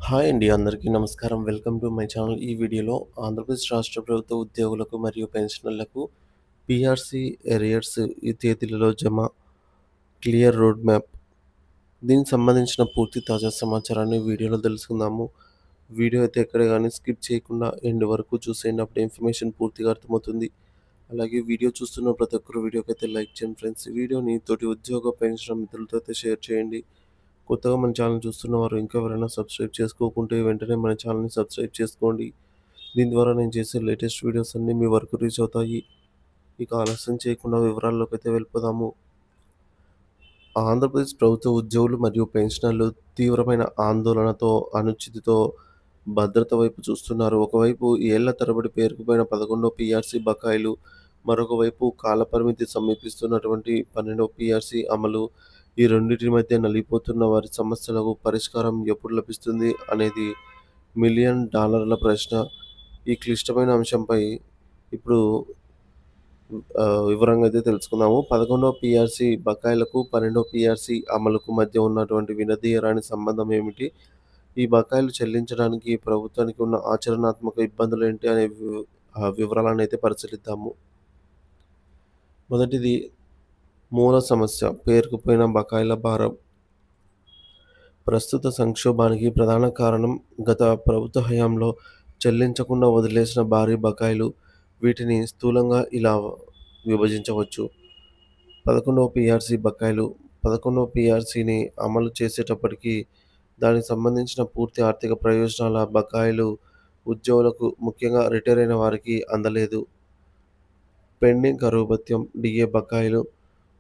Hi అండి. అందరికీ నమస్కారం. Welcome to my channel. ఈ వీడియోలో ఆంధ్రప్రదేశ్ రాష్ట్ర ప్రభుత్వ ఉద్యోగులకు మరియు పెన్షనర్లకు పీఆర్సీ ఎరియర్స్ ఈ తేదీలలో జమ క్లియర్ రోడ్ మ్యాప్. దీనికి సంబంధించిన పూర్తి తాజా సమాచారాన్ని వీడియోలో తెలుసుకుందాము. వీడియో అయితే ఎక్కడ గాని స్కిప్ చేయకుండా ఎండ్ వరకు చూసేయండి. అప్పుడు ఇన్ఫర్మేషన్ పూర్తిగా అర్థమవుతుంది. అలాగే వీడియో చూస్తున్న ప్రతి ఒక్కరు వీడియోకైతే లైక్ చేయండి ఫ్రెండ్స్. ఈ వీడియోని తోటి ఉద్యోగ పెన్షన్ మిత్రులతో అయితే షేర్ చేయండి. కొత్తగా మన ఛానల్ చూస్తున్నవారు ఇంకా ఎవరైనా సబ్స్క్రైబ్ చేసుకోకుంటే వెంటనే మన ఛానల్‌ని సబ్స్క్రైబ్ చేసుకోండి. దీని ద్వారా నేను చేసే లేటెస్ట్ వీడియోస్ అన్నీ మీ వరకు రీచ్ అవుతాయి. ఇక ఆలస్యం చేయకుండా వివరాల్లోకైతే వెళ్ళిపోదాము. ఆంధ్రప్రదేశ్ ప్రభుత్వ ఉద్యోగులు మరియు పెన్షనర్లు తీవ్రమైన ఆందోళనతో, అనిశ్చితితో భద్రత వైపు చూస్తున్నారు. ఒకవైపు ఏళ్ల తరబడి పేరుకుపోయిన 11వ పీఆర్సీ బకాయిలు, మరొకవైపు కాలపరిమితి సమీపిస్తున్నటువంటి 12వ పీఆర్సీ అమలు. ఈ రెండిటి మధ్య నలిగిపోతున్న వారి సమస్యలకు పరిష్కారం ఎప్పుడు లభిస్తుంది అనేది మిలియన్ డాలర్ల ప్రశ్న. ఈ క్లిష్టమైన అంశంపై ఇప్పుడు వివరంగా అయితే తెలుసుకుందాము. 11వ పీఆర్సీ బకాయిలకు, 12వ పీఆర్సీ అమలుకు మధ్య ఉన్నటువంటి విడదీయరాని సంబంధం ఏమిటి? ఈ బకాయిలు చెల్లించడానికి ప్రభుత్వానికి ఉన్న ఆచరణాత్మక ఇబ్బందులేంటి అనే వివరాలనైతే పరిశీలిద్దాము. మొదటిది మూల సమస్య పేరుకుపోయిన బకాయిల భారం. ప్రస్తుత సంక్షోభానికి ప్రధాన కారణం గత ప్రభుత్వ హయాంలో చెల్లించకుండా వదిలేసిన భారీ బకాయిలు. వీటిని స్థూలంగా ఇలా విభజించవచ్చు. 11వ పీఆర్సీ బకాయిలు. 11వ పీఆర్సీని అమలు చేసేటప్పటికి దానికి సంబంధించిన పూర్తి ఆర్థిక ప్రయోజనాల బకాయిలు ఉద్యోగులకు, ముఖ్యంగా రిటైర్ అయిన వారికి అందలేదు. పెండింగ్ కరువు భత్యం, డీఏ బకాయిలు.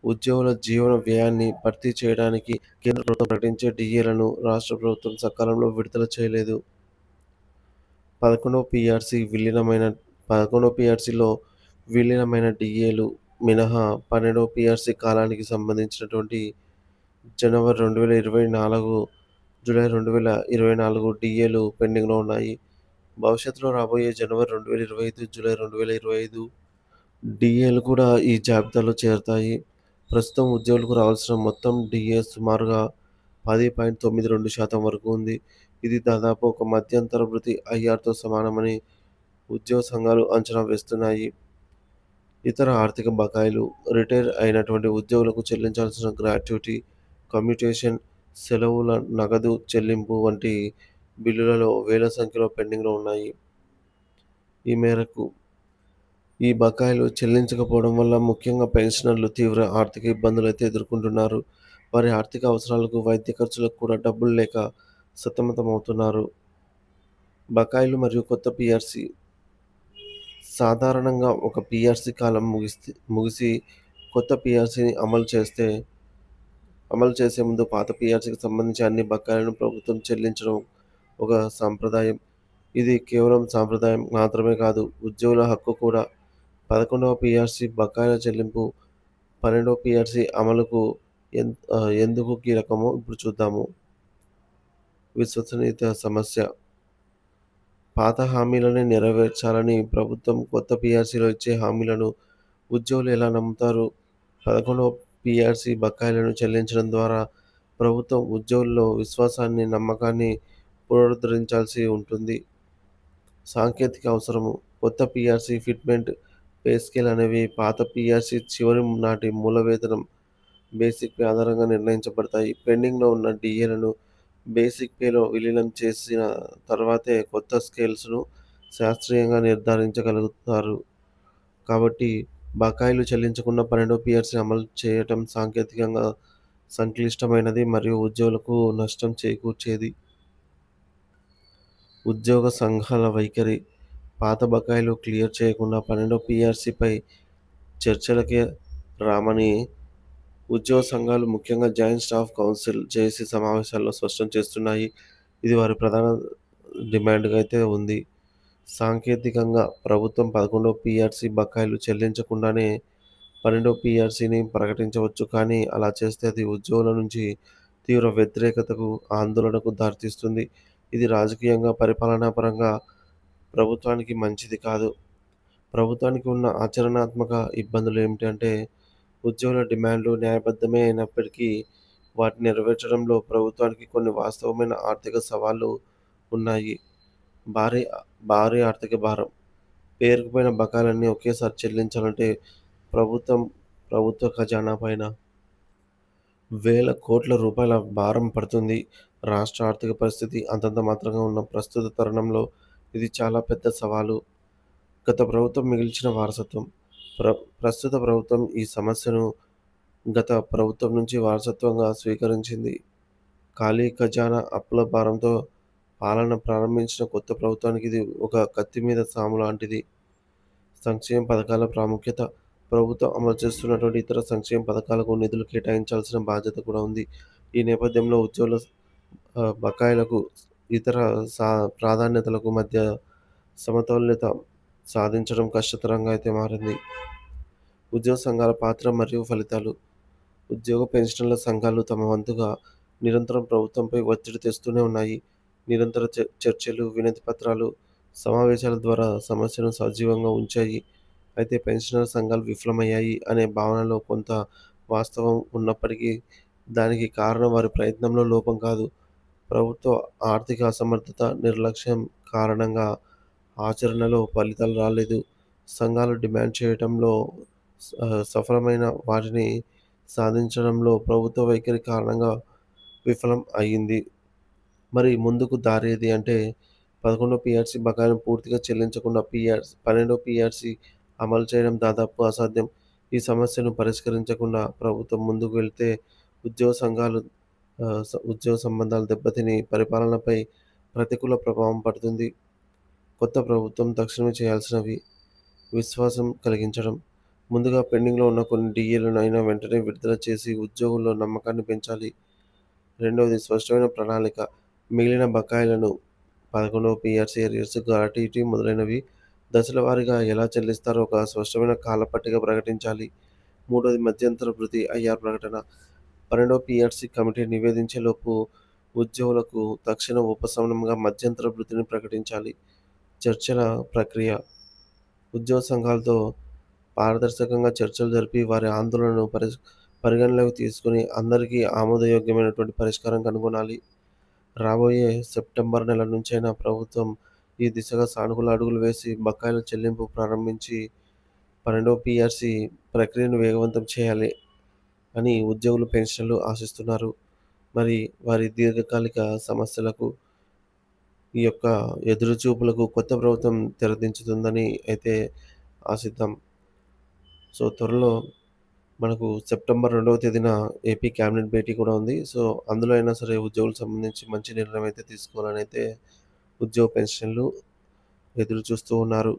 ఉద్యోగుల జీవన వ్యయాన్ని భర్తీ చేయడానికి కేంద్ర ప్రభుత్వం ప్రకటించే డీఏలను రాష్ట్ర ప్రభుత్వం సకాలంలో విడుదల చేయలేదు. 11వ పీఆర్సీ విలీనమైన 11వ పీఆర్సీలో విలీనమైన డీఏలు మినహా 12వ పీఆర్సీ కాలానికి సంబంధించినటువంటి జనవరి 2024, జూలై 2024 డీఏలు పెండింగ్‌లో ఉన్నాయి. భవిష్యత్తులో రాబోయే జనవరి 2025, జూలై 2025 డీఏలు కూడా ఈ జాబితాలో చేరతాయి. ప్రస్తుతం ఉద్యోగులకు రావాల్సిన మొత్తం డీఏ సుమారుగా 10.92% వరకు ఉంది. ఇది దాదాపు ఒక మధ్యంతర భృతి ఐఆర్‌తో సమానమని ఉద్యోగ సంఘాలు అంచనా వేస్తున్నాయి. ఇతర ఆర్థిక బకాయిలు. రిటైర్ అయినటువంటి ఉద్యోగులకు చెల్లించాల్సిన గ్రాట్యుటీ, కమ్యూటేషన్, సెలవుల నగదు చెల్లింపు వంటి బిల్లులలో వేల సంఖ్యలో పెండింగ్‌లో ఉన్నాయి. ఈ మేరకు ఈ బకాయిలు చెల్లించకపోవడం వల్ల ముఖ్యంగా పెన్షనర్లు తీవ్ర ఆర్థిక ఇబ్బందులైతే ఎదుర్కొంటున్నారు. వారి ఆర్థిక అవసరాలకు, వైద్య ఖర్చులకు కూడా డబ్బులు లేక సతమతమవుతున్నారు. బకాయిలు మరియు కొత్త పీఆర్సీ. సాధారణంగా ఒక పీఆర్సీ కాలం ముగిసి కొత్త పీఆర్సీని అమలు చేసే ముందు పాత పీఆర్సీకి సంబంధించి అన్ని బకాయిలను ప్రభుత్వం చెల్లించడం ఒక సాంప్రదాయం. ఇది కేవలం సాంప్రదాయం మాత్రమే కాదు, ఉద్యోగుల హక్కు కూడా. 11వ పీఆర్సీ బకాయిల చెల్లింపు 12వ పీఆర్సీ అమలుకు ఎందుకు కీలకమో ఇప్పుడు చూద్దాము. విశ్వసనీయత సమస్య. పాత హామీలనే నెరవేర్చాలని ప్రభుత్వం కొత్త పీఆర్సీలో ఇచ్చే హామీలను ఉద్యోగులు ఎలా నమ్ముతారు? 11వ పీఆర్సీ బకాయిలను చెల్లించడం ద్వారా ప్రభుత్వం ఉద్యోగుల్లో విశ్వాసాన్ని, నమ్మకాన్ని పునరుద్ధరించాల్సి ఉంటుంది. సాంకేతిక అవసరము. కొత్త పీఆర్సీ ఫిట్మెంట్, పే స్కేల్ అనేవి పాత పీఆర్సీ చివరి నాటి మూల వేతనం బేసిక్ పే ఆధారంగా నిర్ణయించబడతాయి. పెండింగ్‌లో ఉన్న డీఏలను బేసిక్ పేలో విలీనం చేసిన తర్వాతే కొత్త స్కేల్స్‌ను శాస్త్రీయంగా నిర్ధారించగలుగుతారు. కాబట్టి బకాయిలు చెల్లించకుండా 12వ పీఆర్సీ అమలు చేయటం సాంకేతికంగా సంక్లిష్టమైనది మరియు ఉద్యోగులకు నష్టం చేకూర్చేది. ఉద్యోగ సంఘాల వైఖరి. పాత బకాయిలు క్లియర్ చేయకుండా 12వ పీఆర్సీపై చర్చలకే రామని ఉద్యోగ సంఘాలు, ముఖ్యంగా జాయింట్ స్టాఫ్ కౌన్సిల్ జేఏసీ సమావేశాల్లో స్పష్టం చేస్తున్నాయి. ఇది వారి ప్రధాన డిమాండ్‌గా అయితే ఉంది. సాంకేతికంగా ప్రభుత్వం 11వ పీఆర్సీ బకాయిలు చెల్లించకుండానే 12వ పీఆర్సీని ప్రకటించవచ్చు. కానీ అలా చేస్తే అది ఉద్యోగుల నుంచి తీవ్ర వ్యతిరేకతకు, ఆందోళనకు దారితీస్తుంది. ఇది రాజకీయంగా, పరిపాలనా పరంగా ప్రభుత్వానికి మంచిది కాదు. ప్రభుత్వానికి ఉన్న ఆచరణాత్మక ఇబ్బందులు ఏమిటంటే, ఉద్యోగుల డిమాండ్లు న్యాయబద్ధమే అయినప్పటికీ వాటిని నెరవేర్చడంలో ప్రభుత్వానికి కొన్ని వాస్తవమైన ఆర్థిక సవాళ్లు ఉన్నాయి. భారీ భారీ ఆర్థిక భారం. పేరుకుపోయిన బకాయిలన్నీ ఒకేసారి చెల్లించాలంటే ప్రభుత్వం ప్రభుత్వ ఖజానా పైన వేల కోట్ల రూపాయల భారం పడుతుంది. రాష్ట్ర ఆర్థిక పరిస్థితి అంతంత మాత్రంగా ఉన్న ప్రస్తుత తరుణంలో ఇది చాలా పెద్ద సవాలు. గత ప్రభుత్వం మిగిల్చిన వారసత్వం. ప్ర ప్రస్తుత ప్రభుత్వం ఈ సమస్యను గత ప్రభుత్వం నుంచి వారసత్వంగా స్వీకరించింది. ఖాళీ ఖజానా, అప్పుల భారంతో పాలన ప్రారంభించిన కొత్త ప్రభుత్వానికి ఇది ఒక కత్తి మీద సాము లాంటిది. సంక్షేమ పథకాల ప్రాముఖ్యత. ప్రభుత్వం అమలు చేస్తున్నటువంటి ఇతర సంక్షేమ పథకాలకు నిధులు కేటాయించాల్సిన బాధ్యత కూడా ఉంది. ఈ నేపథ్యంలో ఉద్యోగుల బకాయిలకు, ఇతర సా ప్రాధాన్యతలకు మధ్య సమతుల్యత సాధించడం కష్టతరంగా అయితే మారింది. ఉద్యోగ సంఘాల పాత్ర మరియు ఫలితాలు. ఉద్యోగ పెన్షనర్ల సంఘాలు తమ వంతుగా నిరంతరం ప్రభుత్వంపై ఒత్తిడి తెస్తూనే ఉన్నాయి. నిరంతర చర్చలు, వినతి పత్రాలు, సమావేశాల ద్వారా సమస్యను సజీవంగా ఉంచాయి. అయితే పెన్షనర్ సంఘాలు విఫలమయ్యాయి అనే భావనలో కొంత వాస్తవం ఉన్నప్పటికీ, దానికి కారణం వారి ప్రయత్నంలో లోపం కాదు. ప్రభుత్వ ఆర్థిక అసమర్థత, నిర్లక్ష్యం కారణంగా ఆచరణలో ఫలితాలు రాలేదు. సంఘాలు డిమాండ్ చేయటంలో సఫలమైన వాటిని సాధించడంలో ప్రభుత్వ వైఖరి కారణంగా విఫలం అయింది. మరి ముందుకు దారేది అంటే 11 పీఆర్సీ బకాయిలను పూర్తిగా చెల్లించకుండా 12 పీఆర్సీ అమలు చేయడం దాదాపు అసాధ్యం. ఈ సమస్యను పరిష్కరించకుండా ప్రభుత్వం ముందుకు వెళ్తే ఉద్యోగ సంఘాలు ఉద్యోగ సంబంధాలు దెబ్బతిని పరిపాలనపై ప్రతికూల ప్రభావం పడుతుంది. కొత్త ప్రభుత్వం తక్షణమే చేయాల్సినవి: విశ్వాసం కలిగించడం. ముందుగా పెండింగ్‌లో ఉన్న కొన్ని డీఏలను అయినా వెంటనే విడుదల చేసి ఉద్యోగుల్లో నమ్మకాన్ని పెంచాలి. రెండవది స్పష్టమైన ప్రణాళిక. మిగిలిన బకాయిలను 11వ పీఆర్సీ అరియర్స్, గ్రాట్యుటీ మొదలైనవి దశల వారీగా ఎలా చెల్లిస్తారో ఒక స్పష్టమైన కాలపట్టిక ప్రకటించాలి. మూడవది మధ్యంతర భృతి ఐఆర్ ప్రకటన. 12వ పీఆర్సీ కమిటీ నివేదించేలోపు ఉద్యోగులకు తక్షణ ఉపశమనంగా మధ్యంతర భృతిని ప్రకటించాలి. చర్చల ప్రక్రియ. ఉద్యోగ సంఘాలతో పారదర్శకంగా చర్చలు జరిపి వారి ఆందోళనను పరిగణనలోకి తీసుకొని అందరికీ ఆమోదయోగ్యమైనటువంటి పరిష్కారం కనుగొనాలి. రాబోయే సెప్టెంబర్ నెల నుంచైనా ప్రభుత్వం ఈ దిశగా సానుకూల అడుగులు వేసి బకాయిల చెల్లింపు ప్రారంభించి 12వ పీఆర్సీ ప్రక్రియను వేగవంతం చేయాలి అని ఉద్యోగులు, పెన్షనర్లు ఆశిస్తున్నారు. మరి వారి దీర్ఘకాలిక సమస్యలకు, ఈ యొక్క ఎదురుచూపులకు కొత్త ప్రభుత్వం తెరదించుతుందని అయితే ఆశిద్దాం. సో, త్వరలో మనకు సెప్టెంబర్ 2వ తేదీన ఏపీ క్యాబినెట్ భేటీ కూడా ఉంది. సో, అందులో అయినా సరే ఉద్యోగులకు సంబంధించి మంచి నిర్ణయం అయితే తీసుకోవాలని అయితే ఉద్యోగ పెన్షనర్లు ఎదురు చూస్తూ ఉన్నారు.